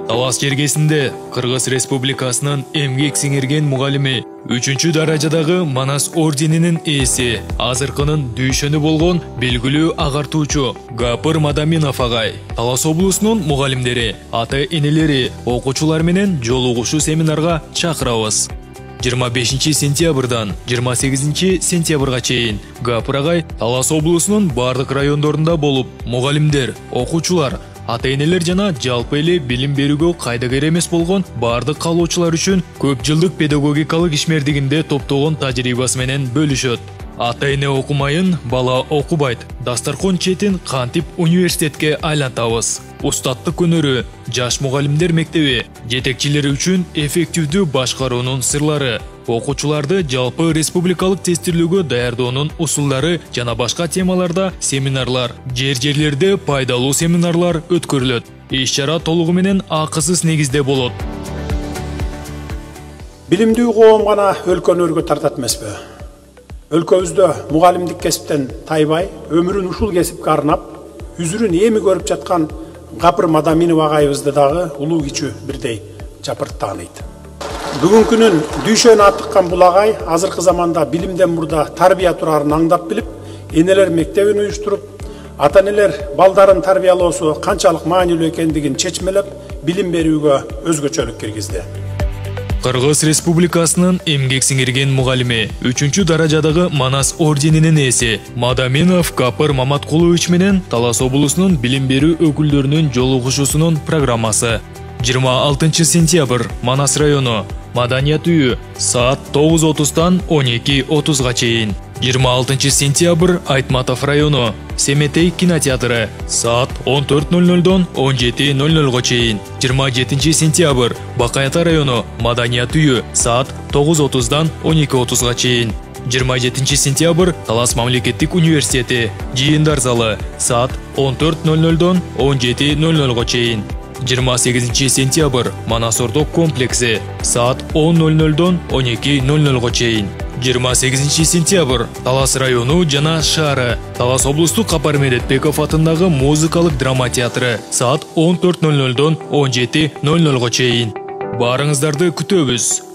Талас жергесинде Кыргыз Республикасынын эмгек сиңирген мугалими 3-чү даражадагы Манас орденинин ээси, азыркынын дүйшөнү болгон белгилүү агартуучу Гапыр Мадаминов агай, Талас облусунун мугалимдери, ата-энелери, окуучулар менен жолугушуу семинарга чакырабыз. 25 сентябрдан 28 сентябрга чейин Гапыр агай Талас облусунун бардык райондорунда болуп, мугалимдер, окуучулар, ата-энелер жана жалпы эле билим берүүгө кайдыгер эмес болгон бардык калуучулар үчүн көп жылдык педагогикалык ишмердигинде топтогон тажрыйбасы менен бөлүшөт. Ата-эне окумайын, бала окубайт. Дастаркон четин кантип университетке айлантабыз. Устаттык өнөрү, жаш мугалимдер мектеби, жетекчилери үчүн эффективдүү башкаруунун сырлары, окуучуларды жалпы республикалык тестирлөөгө даярдоонун усулдары жана башка темаларда семинарлар, жерлерде пайдалуу семинарлар өткөрүлөт. Иш-чара толугу менен акысыз негизде болот. Билимдүү коом гана өлкөнү өргө тартат эмеспи? Өлкөбүздө мугалимдик кесиптен тайбай, өмүрүн ушул кесипке арнап, үзүрүн эми көрүп жаткан Гапыр Мадаминов агайыбызды дагы улуу кичүү бирдей жапырт тааныйт. Бүгүнкүнүн дүйшөнү атыккан бул агай азыркы заманда билимден мурда тарбия турарын аңдап билип, энелер мектебин уюштуруп, ата-энелер балдарын тарбиялоосу канчалык маанилүү экендигин чечмелеп, билим берүүгө өзгөчөлүк киргизди. Кыргыз Республикасынын эмгек сиңирген мугалими 3-чү даражадагы Манас орденинин ээси Мадаминов Гапыр Маматкулович менен Талас облусунун билим берүү өкүлдөрүнүн жолугушуусунун программасы. 26 сентябрь Манас району, Маданият үйү, саат 9:30-дан 12:30-га чейин. 26 сентябрь Айтматов району, Семетей кинотеатры, саат 14:00-дан 17:00-га чейин. 27 сентябрь Бакаята району, Маданият үйү, саат 9:30-дан 12:30-га чейин. 27 сентябрь Талас мамлекеттик университети, жыйындар залы, саат 14:00-дан 17:00-га чейин. 28 сентябрь Манас Ордок комплекси, саат 10:00-дан 12:00-га чейин. 28 сентябрь Талас району жана шаары, Талас облустук Капар Медетбеков атындагы музыкалык драма театры, саат 14:00-дан 17:00-га чейин. Барыңыздарды күтөбүз.